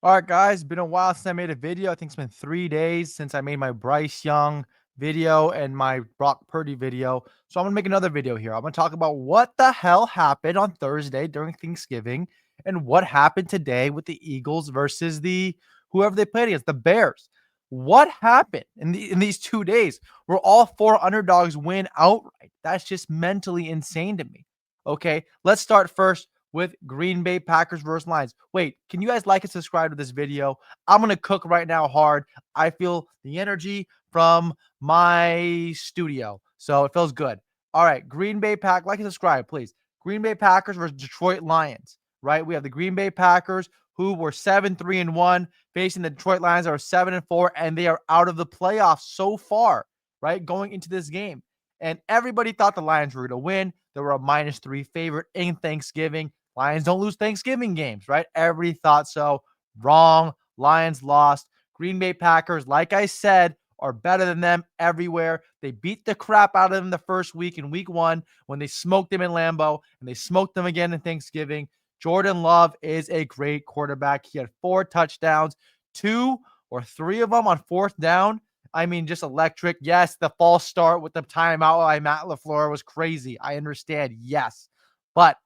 All right, guys, been a while since I made a video. I think it's been 3 days since I made my Bryce Young video and my Brock Purdy video. So I'm gonna make another video here. I'm gonna talk about what the hell happened on Thursday during Thanksgiving and what happened today with the Eagles versus the whoever they played against, the Bears. What happened in these 2 days where all four underdogs win outright? That's just mentally insane to me. Okay, let's start first with Green Bay Packers versus Lions. Wait, can you guys like and subscribe to this video? I'm going to cook right now hard. I feel the energy from my studio, so it feels good. All right, Green Bay Pack, like and subscribe, please. Green Bay Packers versus Detroit Lions, right? We have the Green Bay Packers who were 7-3-1 facing the Detroit Lions are 7-4 and they are out of the playoffs so far, right? Going into this game. And everybody thought the Lions were going to win. They were a -3 favorite in Thanksgiving. Lions don't lose Thanksgiving games, right? Everybody thought so. Wrong. Lions lost. Green Bay Packers, like I said, are better than them everywhere. They beat the crap out of them the first week in week 1 when they smoked them in Lambeau, and they smoked them again in Thanksgiving. Jordan Love is a great quarterback. He had 4 touchdowns, 2 or 3 of them on 4th down. I mean, just electric. Yes, the false start with the timeout by Matt LaFleur was crazy. I understand. Yes. But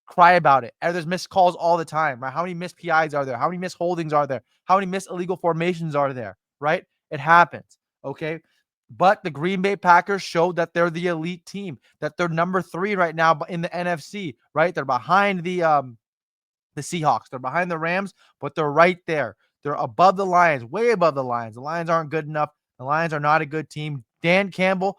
cry about it. And there's missed calls all the time, right? How many missed PIs are there? How many missed holdings are there? How many missed illegal formations are there, right? It happens, okay? But the Green Bay Packers showed that they're the elite team, that they're number 3 right now in the NFC, right? They're behind the Seahawks. They're behind the Rams, but they're right there. They're above the Lions, way above the Lions. The Lions aren't good enough. The Lions are not a good team. Dan Campbell,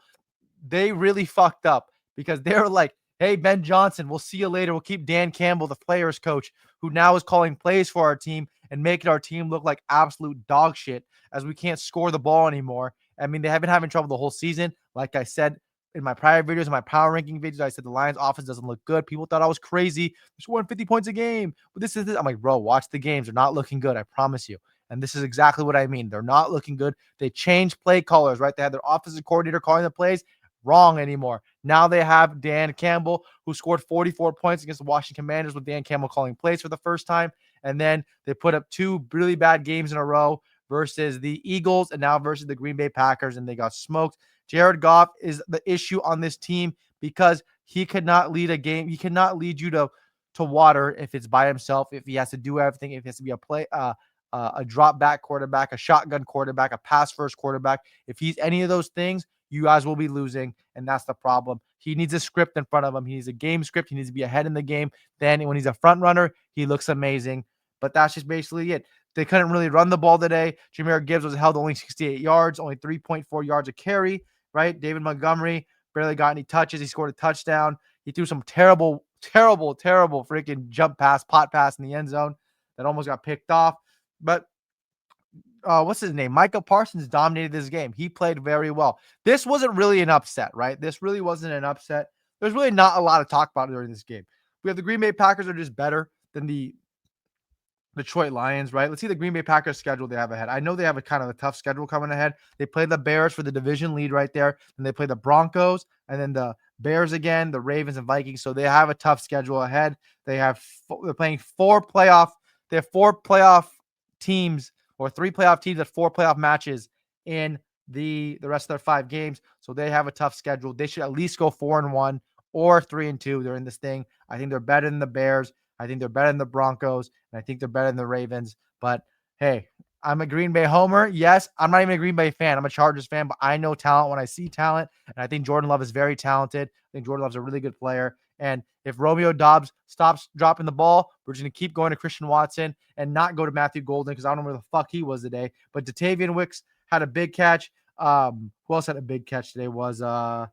they really fucked up because they were like, hey, Ben Johnson, we'll see you later. We'll keep Dan Campbell, the players coach, who now is calling plays for our team and making our team look like absolute dog shit as we can't score the ball anymore. I mean, they have been having trouble the whole season. Like I said in my prior videos, in my power ranking videos, I said the Lions offense doesn't look good. People thought I was crazy. They're scoring 50 points a game. But this is this. I'm like, bro, watch the games. They're not looking good. I promise you. And this is exactly what I mean. They're not looking good. They changed play callers, right? They had their offensive coordinator calling the plays wrong anymore. Now they have Dan Campbell, who scored 44 points against the Washington Commanders with Dan Campbell calling plays for the first time. And then they put up 2 really bad games in a row versus the Eagles and now versus the Green Bay Packers, and they got smoked. Jared Goff is the issue on this team because he could not lead a game. He cannot lead you to water if it's by himself, if he has to do everything, if he has to be a drop back quarterback, a shotgun quarterback, a pass first quarterback. If he's any of those things, you guys will be losing, and that's the problem. He needs a script in front of him. He needs a game script. He needs to be ahead in the game. Then when he's a front runner, he looks amazing. But that's just basically it. They couldn't really run the ball today. Jahmyr Gibbs was held only 68 yards, only 3.4 yards a carry, right? David Montgomery barely got any touches. He scored a touchdown. He threw some terrible freaking jump pass, pot pass in the end zone that almost got picked off. But what's his name? Micah Parsons dominated this game. He played very well. This wasn't really an upset, right? This really wasn't an upset. There's really not a lot to talk about during this game. We have the Green Bay Packers are just better than the Detroit Lions, right? Let's see the Green Bay Packers schedule they have ahead. I know they have a kind of a tough schedule coming ahead. They play the Bears for the division lead right there. And they play the Broncos and then the Bears again, the Ravens and Vikings. So they have a tough schedule ahead. They're playing they have 4 playoff teams or 3 playoff teams at 4 playoff matches in the rest of their 5 games. So they have a tough schedule. They should at least go 4-1 or 3-2. They're in this thing. I think they're better than the Bears. I think they're better than the Broncos, and I think they're better than the Ravens. But hey, I'm a Green Bay homer. Yes, I'm not even a Green Bay fan. I'm a Chargers fan, but I know talent when I see talent, and I think Jordan Love is very talented. I think Jordan Love's a really good player. And if Romeo Dobbs stops dropping the ball, we're just going to keep going to Christian Watson and not go to Matthew Golden because I don't know where the fuck he was today. But Datavian Wicks had a big catch. Who else had a big catch today? Was not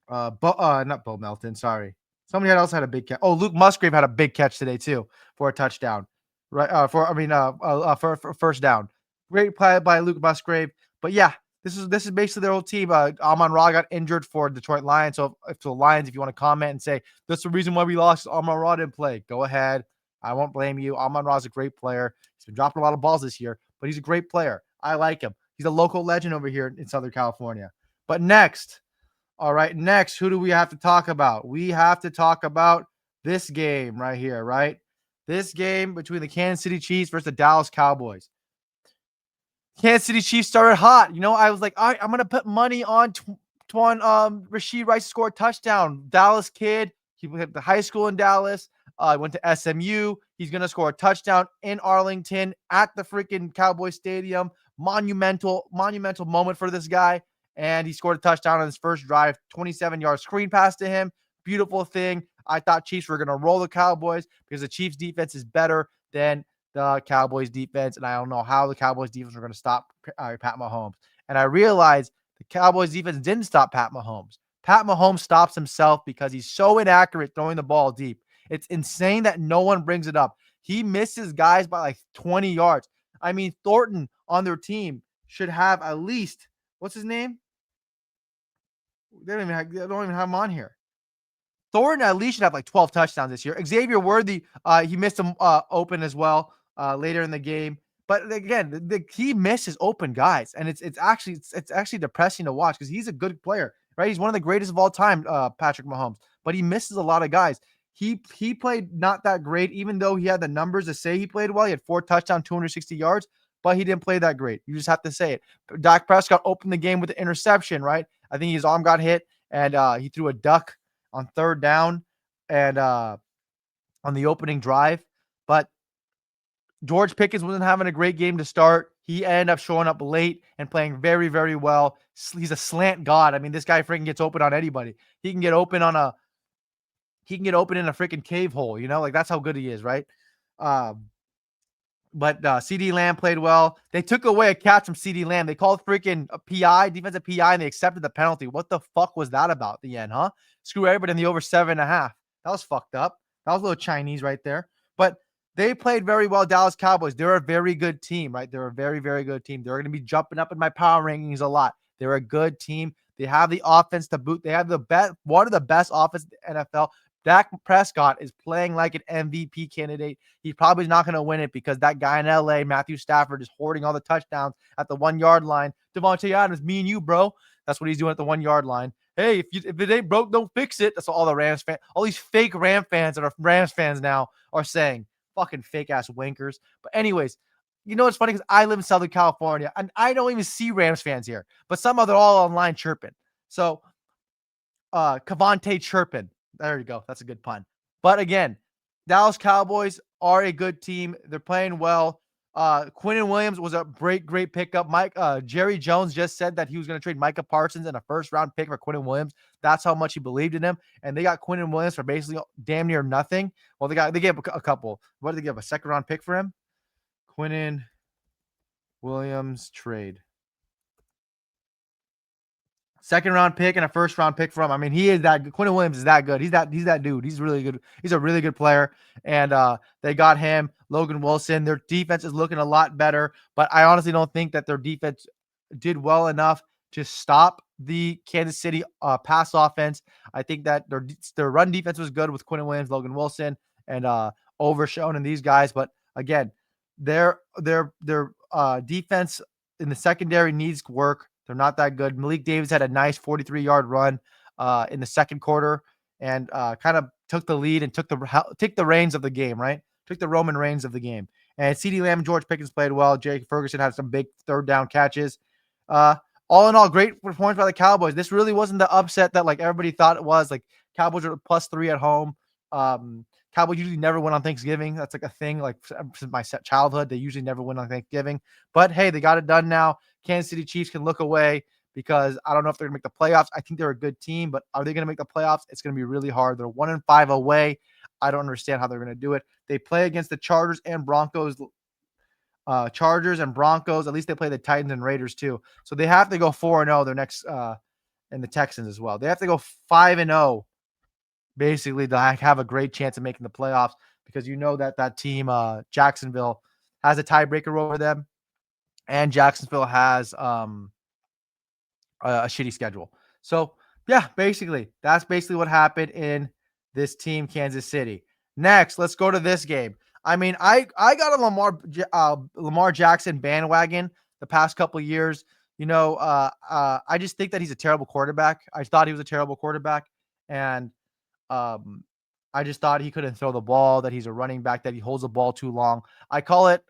Bo Melton. Sorry, somebody else had a big catch. Oh, Luke Musgrave had a big catch today too for a touchdown. Right? For first down. Great play by Luke Musgrave. But yeah, this is basically their whole team. Amon-Ra got injured for Detroit Lions. So if the Lions, if you want to comment and say that's the reason why we lost, Amon-Ra didn't play, go ahead. I won't blame you. Amon-Ra is a great player. He's been dropping a lot of balls this year, but he's a great player. I like him. He's a local legend over here in Southern California. But next, all right, next, who do we have to talk about? We have to talk about this game right here, right? This game between the Kansas City Chiefs versus the Dallas Cowboys. Kansas City Chiefs started hot. I was like, all right, I'm gonna put money on Rashid Rice to score a touchdown. Dallas kid. He went to high school in Dallas. Went to SMU. He's gonna score a touchdown in Arlington at the freaking Cowboy Stadium. Monumental moment for this guy. And he scored a touchdown on his first drive. 27-yard screen pass to him. Beautiful thing. I thought Chiefs were gonna roll the Cowboys because the Chiefs defense is better than the Cowboys defense, and I don't know how the Cowboys defense were going to stop Pat Mahomes. And I realized the Cowboys defense didn't stop Pat Mahomes. Pat Mahomes stops himself because he's so inaccurate throwing the ball deep. It's insane that no one brings it up. He misses guys by like 20 yards. I mean, Thornton on their team should have at least, what's his name? They don't even have him on here. Thornton at least should have like 12 touchdowns this year. Xavier Worthy, he missed him open as well later in the game. But again, he misses open guys, and it's actually depressing to watch because he's a good player, right? He's one of the greatest of all time, Patrick Mahomes. But he misses a lot of guys. He played not that great, even though he had the numbers to say he played well. He had 4 touchdowns, 260 yards, but he didn't play that great. You just have to say it. Dak Prescott opened the game with an interception, right? I think his arm got hit, and he threw a duck on third down and on the opening drive. But George Pickens wasn't having a great game to start. He ended up showing up late and playing very, very well. He's a slant god. I mean, this guy freaking gets open on anybody. He can get open in a freaking cave hole, like that's how good he is, right? But CD Lamb played well. They took away a catch from CD Lamb. They called freaking a PI, defensive PI, and they accepted the penalty. What the fuck was that about at the end, huh? Screw everybody in the over 7.5. That was fucked up. That was a little Chinese right there. But they played very well, Dallas Cowboys. They're a very good team, right? They're a very, very good team. They're going to be jumping up in my power rankings a lot. They're a good team. They have the offense to boot. They have one of the best offense in the NFL. Dak Prescott is playing like an MVP candidate. He's probably not going to win it because that guy in LA, Matthew Stafford, is hoarding all the touchdowns at the 1-yard line. Devontae Adams, me and you, bro. That's what he's doing at the 1-yard line. Hey, if it ain't broke, don't fix it. That's what all the Rams fans, all these fake Ram fans that are Rams fans now are saying. Fucking fake ass wankers. But anyways, it's funny because I live in Southern California and I don't even see Rams fans here, but somehow they're all online chirping. So, Cavante chirping. There you go. That's a good pun. But again, Dallas Cowboys are a good team. They're playing well. Quinnen Williams was a great pickup. Jerry Jones just said that he was going to trade Micah Parsons and a first-round pick for Quinnen Williams. That's how much he believed in him. And they got Quinnen Williams for basically damn near nothing. Well, they gave a couple. What did they give? A second-round pick for him? Quinnen Williams trade. Second-round pick and a first-round pick for him. I mean, he is that good. Quinnen Williams is that good. He's that dude. He's really good. He's a really good player. And they got him, Logan Wilson. Their defense is looking a lot better, but I honestly don't think that their defense did well enough to stop the Kansas City pass offense. I think that their run defense was good with Quinnen Williams, Logan Wilson, and Overshown and these guys. But again, their defense in the secondary needs work. They're not that good. Malik Davis had a nice 43-yard run in the second quarter and kind of took the lead and took the reins of the game, right? Took the Roman reins of the game. And CeeDee Lamb and George Pickens played well. Jake Ferguson had some big third down catches. All in all, great performance by the Cowboys. This really wasn't the upset that like everybody thought it was. Like Cowboys are +3 at home. Cowboys usually never win on Thanksgiving. That's like a thing. Like since my childhood, they usually never win on Thanksgiving. But hey, they got it done now. Kansas City Chiefs can look away because I don't know if they're gonna make the playoffs. I think they're a good team, but are they gonna make the playoffs? It's gonna be really hard. They're 1-5 away. I don't understand how they're gonna do it. They play against the Chargers and Broncos. Chargers and Broncos. At least they play the Titans and Raiders too. So they have to go 4-0 their next and the Texans as well. They have to go 5-0 basically to have a great chance of making the playoffs because that team Jacksonville has a tiebreaker over them and Jacksonville has a shitty schedule. So yeah, that's basically what happened in this team Kansas City. Next, let's go to this game. I mean, I got a Lamar Jackson bandwagon the past couple of years. I just think that he's a terrible quarterback. I thought he was a terrible quarterback, and I just thought he couldn't throw the ball, that he's a running back, that he holds the ball too long. I call it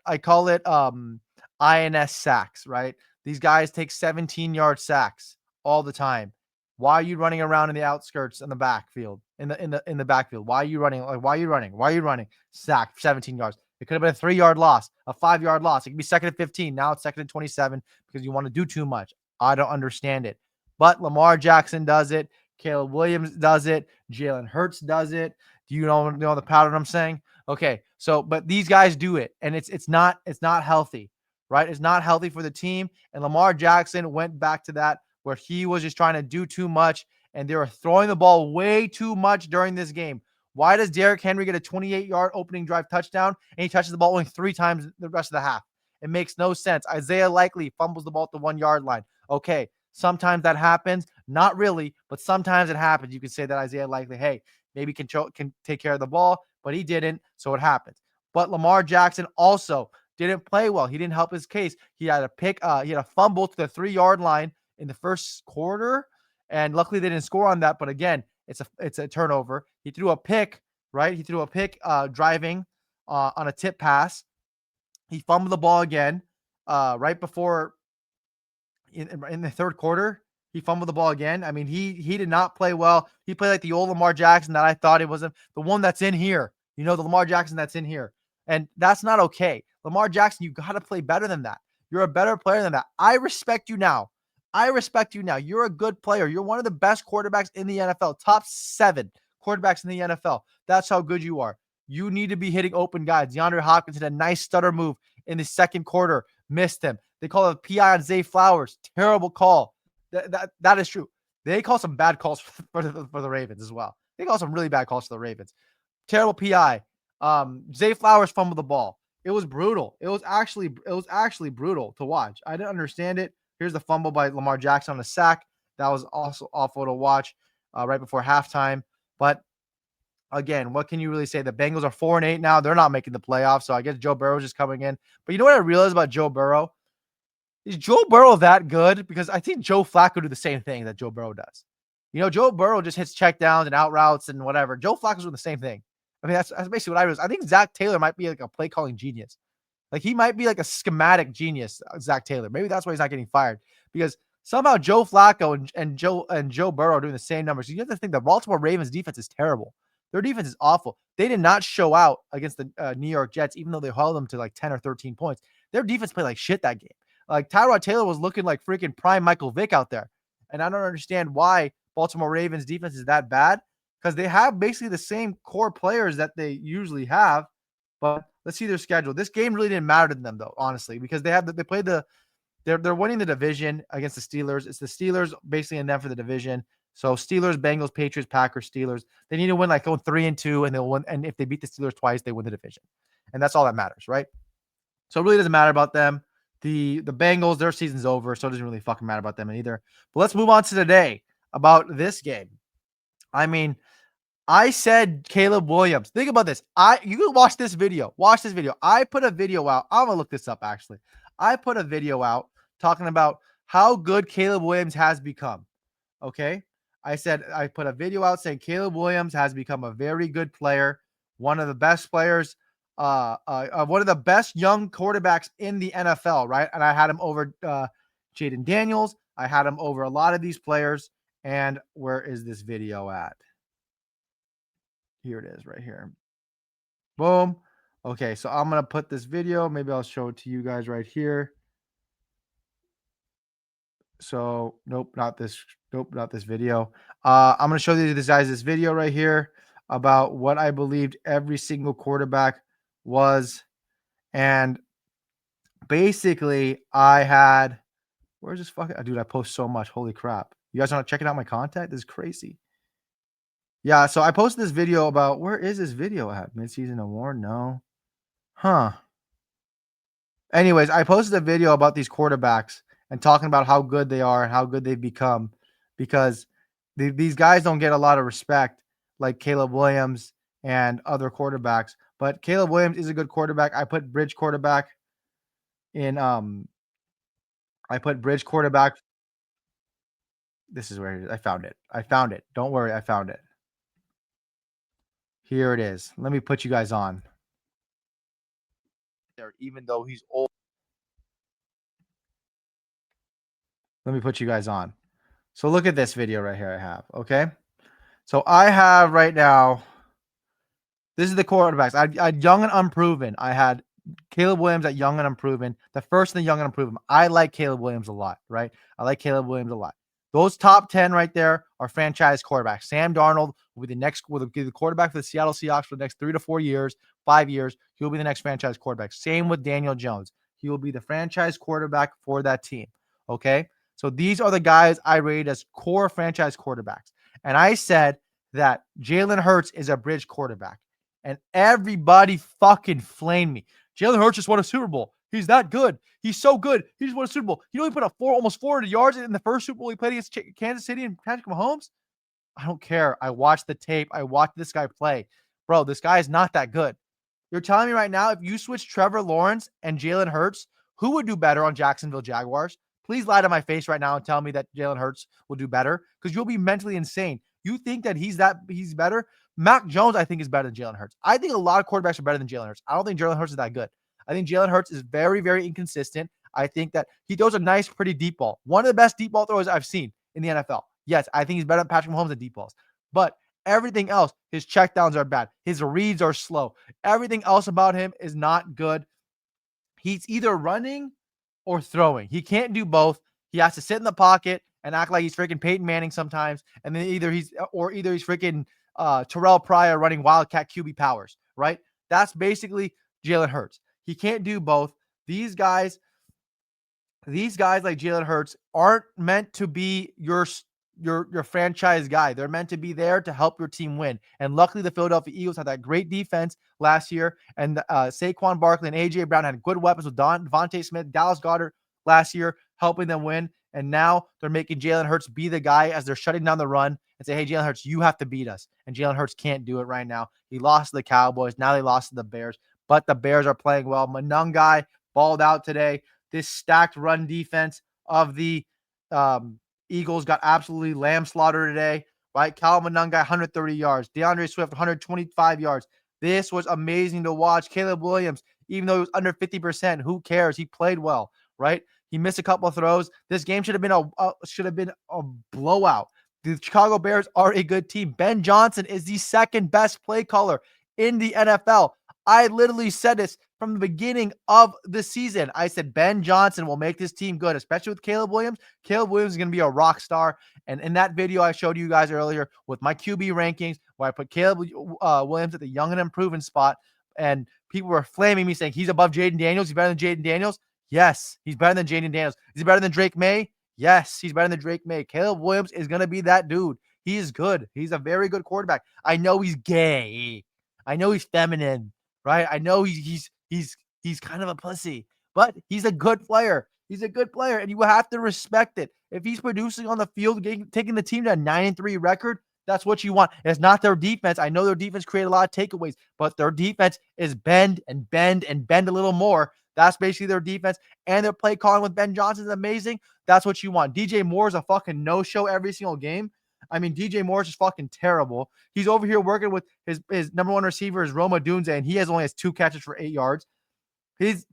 INS sacks, right? These guys take 17-yard sacks all the time. Why are you running around in the outskirts in the backfield? In the backfield. Why are you running? Like, why are you running? Why are you running? Sack 17 yards. It could have been a 3-yard loss, a 5-yard loss. It could be second and 15. Now it's second and 27 because you want to do too much. I don't understand it. But Lamar Jackson does it. Caleb Williams does it. Jalen Hurts does it. Do you know the pattern I'm saying? Okay, so but these guys do it, and it's not healthy, right? It's not healthy for the team. And Lamar Jackson went back to that where he was just trying to do too much, and they were throwing the ball way too much during this game. Why does Derrick Henry get a 28-yard opening drive touchdown and he touches the ball only 3 times the rest of the half? It makes no sense. Isaiah Likely fumbles the ball at the 1-yard line. Okay, sometimes that happens. Not really, but sometimes it happens. You can say that Isaiah Likely, hey, maybe can take care of the ball, but he didn't, so it happens. But Lamar Jackson also didn't play well. He didn't help his case. He had he had a fumble to the 3-yard line in the first quarter, and luckily they didn't score on that. But again, it's a turnover. He threw a pick, right? He threw a pick driving on a tip pass. He fumbled the ball again right before in the third quarter. He fumbled the ball again. I mean, he did not play well. He played like the old Lamar Jackson that I thought it was the one that's in here. The Lamar Jackson that's in here. And that's not okay. Lamar Jackson, you got to play better than that. You're a better player than that. I respect you now. I respect you now. You're a good player. You're one of the best quarterbacks in the NFL. Top 7 quarterbacks in the NFL. That's how good you are. You need to be hitting open guys. DeAndre Hopkins had a nice stutter move in the second quarter. Missed him. They call it a PI on Zay Flowers. Terrible call. That is true. They call some bad calls for the Ravens as well. They call some really bad calls for the Ravens. Terrible PI. Zay Flowers fumbled the ball. It was brutal. It was actually brutal to watch. I didn't understand it. Here's the fumble by Lamar Jackson on a sack. That was also awful to watch right before halftime. But again, what can you really say? The Bengals are 4-8 now. They're not making the playoffs, so I guess Joe Burrow's just coming in. But you know what I realized about Joe Burrow? Is Joe Burrow that good? Because I think Joe Flacco do the same thing that Joe Burrow does. Joe Burrow just hits checkdowns and out routes and whatever. Joe Flacco's doing the same thing. I mean, that's basically what I was. I think Zach Taylor might be like a play calling genius. Like he might be like a schematic genius, Zach Taylor. Maybe that's why he's not getting fired because somehow Joe Flacco and Joe Burrow are doing the same numbers. You have to think the Baltimore Ravens defense is terrible. Their defense is awful. They did not show out against the New York Jets, even though they held them to like 10 or 13 points. Their defense played like shit that game. Like Tyrod Taylor was looking like freaking prime Michael Vick out there. And I don't understand why Baltimore Ravens defense is that bad because they have basically the same core players that they usually have. But let's see their schedule. This game really didn't matter to them though, honestly, because they played they're winning the division against the Steelers. It's the Steelers basically in them for the division. So Steelers, Bengals, Patriots, Packers, Steelers. They need to win like going 3-2, and they'll win. And if they beat the Steelers twice, they win the division, and that's all that matters, right? So it really doesn't matter about them. The Bengals, their season's over, so it doesn't really fucking matter about them either. But let's move on to today about this game. I mean, I said Caleb Williams. Think about this. You can watch this video. Watch this video. I put a video out. I'm gonna look this up actually. I put a video out talking about how good Caleb Williams has become. Okay. I put a video out saying Caleb Williams has become a very good player, one of the best players, one of the best young quarterbacks in the NFL, right? And I had him over Jaden Daniels. I had him over a lot of these players. And where is this video at? Here it is right here. Boom. Okay, so I'm going to put this video. Maybe I'll show it to you guys right here. So, nope, not this. Nope, not this video. I'm going to show you guys this video right here about what I believed every single quarterback was. And basically, I had, where's this fucking, dude, I post so much. Holy crap. You guys aren't checking out my content? This is crazy. Yeah, so I posted this video about, where is this video at? Midseason award? No. Huh. Anyways, I posted a video about these quarterbacks and talking about how good they are and how good they've become because these guys don't get a lot of respect like Caleb Williams and other quarterbacks. But Caleb Williams is a good quarterback. I put bridge quarterback in I put bridge quarterback. This is where it is. I found it. I found it. Don't worry, I found it. Here it is. Let me put you guys on. There, even though he's old. Let me put you guys on. So look at this video right here I have, okay? So I have right now, this is the quarterbacks. I had young and unproven. I had Caleb Williams at young and unproven. The first in the young and unproven. I like Caleb Williams a lot, right? I like Caleb Williams a lot. Those top 10 right there are franchise quarterbacks. Sam Darnold will be the quarterback for the Seattle Seahawks for the next 3 to 4 years, 5 years. He will be the next franchise quarterback. Same with Daniel Jones. He will be the franchise quarterback for that team. Okay. So these are the guys I rated as core franchise quarterbacks. And I said that Jalen Hurts is a bridge quarterback. And everybody fucking flamed me. Jalen Hurts just won a Super Bowl. He's that good. He's so good. He just won a Super Bowl. You know, he put up almost 400 yards in the first Super Bowl he played against Kansas City and Patrick Mahomes. I don't care. I watched the tape. I watched this guy play. Bro, this guy is not that good. You're telling me right now, if you switch Trevor Lawrence and Jalen Hurts, who would do better on Jacksonville Jaguars? Please lie to my face right now and tell me that Jalen Hurts will do better, because you'll be mentally insane. You think that he's better? Mac Jones, I think, is better than Jalen Hurts. I think a lot of quarterbacks are better than Jalen Hurts. I don't think Jalen Hurts is that good. I think Jalen Hurts is very, very inconsistent. I think that he throws a nice, pretty deep ball. One of the best deep ball throwers I've seen in the NFL. Yes, I think he's better than Patrick Mahomes at deep balls. But everything else, his checkdowns are bad. His reads are slow. Everything else about him is not good. He's either running or throwing. He can't do both. He has to sit in the pocket and act like he's freaking Peyton Manning sometimes. And then either he's freaking Terrell Pryor running Wildcat QB powers, right? That's basically Jalen Hurts. He can't do both. These guys like Jalen Hurts aren't meant to be your franchise guy. They're meant to be there to help your team win. And luckily, the Philadelphia Eagles had that great defense last year. And Saquon Barkley and A.J. Brown had good weapons with Devontae Smith, Dallas Goedert last year, helping them win. And now they're making Jalen Hurts be the guy as they're shutting down the run and say, hey, Jalen Hurts, you have to beat us. And Jalen Hurts can't do it right now. He lost to the Cowboys. Now they lost to the Bears. But the Bears are playing well. Monangai balled out today. This stacked run defense of the Eagles got absolutely lamb slaughtered today, right? Calvin Nunn got 130 yards. DeAndre Swift, 125 yards. This was amazing to watch. Caleb Williams, even though he was under 50%, who cares? He played well, right? He missed a couple of throws. This game should have been a blowout. The Chicago Bears are a good team. Ben Johnson is the second best play caller in the NFL. I literally said this from the beginning of the season. I said Ben Johnson will make this team good, especially with Caleb Williams. Caleb Williams is going to be a rock star. And in that video I showed you guys earlier with my QB rankings, where I put Caleb Williams at the young and improving spot, and people were flaming me saying he's above Jaden Daniels. He's better than Jaden Daniels. Yes, he's better than Jaden Daniels. Is he better than Drake May? Yes, he's better than Drake May. Caleb Williams is going to be that dude. He is good. He's a very good quarterback. I know he's gay. I know he's feminine, right? I know he's kind of a pussy, but he's a good player. He's a good player, and you have to respect it. If he's producing on the field, taking the team to a 9-3 record, that's what you want. It's not their defense. I know their defense created a lot of takeaways, but their defense is bend and bend and bend a little more. That's basically their defense, and their play calling with Ben Johnson is amazing. That's what you want. DJ Moore is a fucking no-show every single game. I mean, DJ Moore is just fucking terrible. He's over here working with his number one receiver is Roma Dunze, and he only has 2 catches for 8 yards. His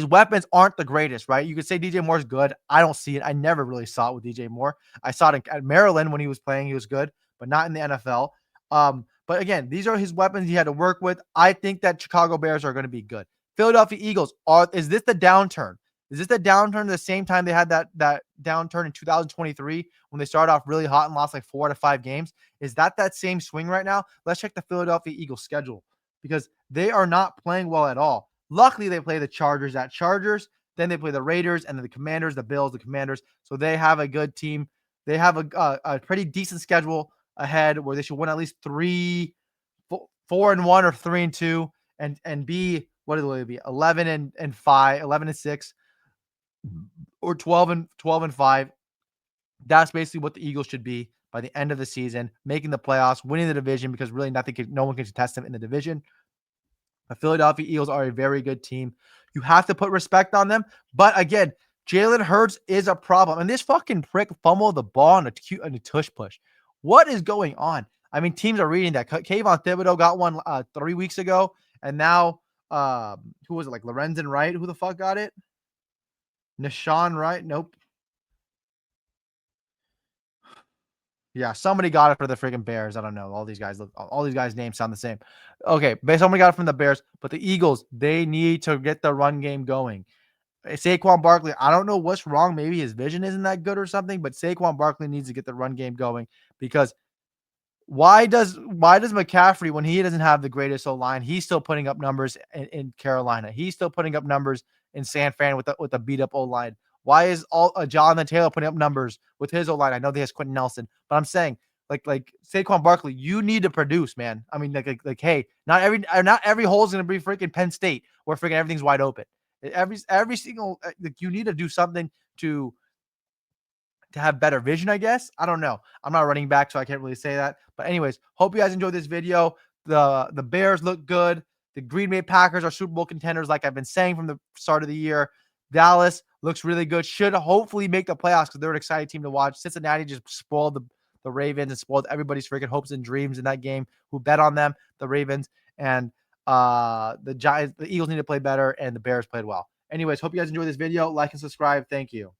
weapons aren't the greatest, right? You could say DJ Moore's good. I don't see it. I never really saw it with DJ Moore. I saw it at Maryland when he was playing. He was good, but not in the NFL. But again, these are his weapons he had to work with. I think that Chicago Bears are going to be good. Philadelphia Eagles, is this the downturn? Is this the downturn at the same time they had that downturn in 2023 when they started off really hot and lost like 4 out of 5 games? Is that same swing right now? Let's check the Philadelphia Eagles schedule, because they are not playing well at all. Luckily, they play the Chargers at Chargers. Then they play the Raiders and then the Commanders, the Bills, the Commanders. So they have a good team. They have a pretty decent schedule ahead where they should win at least 4-1 or 3-2 and be, what will it be? 11-5, 11-6, or 12-5. That's basically what the Eagles should be by the end of the season, making the playoffs, winning the division, because really no one can contest them in the division. The Philadelphia Eagles are a very good team. You have to put respect on them. But again, Jalen Hurts is a problem. And this fucking prick fumbled the ball on a tush push. What is going on? I mean, teams are reading that. Kayvon Thibodeau got one 3 weeks ago, and now who was it? Like Lorenzen Wright? Who the fuck got it? Nishan Wright? Nope. Yeah, somebody got it for the freaking Bears. I don't know. All these guys' names sound the same. Okay, but somebody got it from the Bears, but the Eagles, they need to get the run game going. Saquon Barkley, I don't know what's wrong. Maybe his vision isn't that good or something, but Saquon Barkley needs to get the run game going because why does McCaffrey, when he doesn't have the greatest O line, he's still putting up numbers in Carolina? He's still putting up numbers in San Fran with the beat up O line. Why is all Jonathan Taylor putting up numbers with his O line? I know he has Quentin Nelson, but I'm saying like Saquon Barkley, you need to produce, man. I mean, hey, not every hole is gonna be freaking Penn State where freaking everything's wide open. Every single you need to do something to have better vision, I guess. I don't know. I'm not a running back, so I can't really say that. But anyways, hope you guys enjoyed this video. The Bears look good. The Green Bay Packers are Super Bowl contenders, like I've been saying from the start of the year. Dallas looks really good. Should hopefully make the playoffs because they're an exciting team to watch. Cincinnati just spoiled the Ravens and spoiled everybody's freaking hopes and dreams in that game. Who bet on them? The Ravens and the Giants. The Eagles need to play better, and the Bears played well. Anyways, hope you guys enjoyed this video. Like and subscribe. Thank you.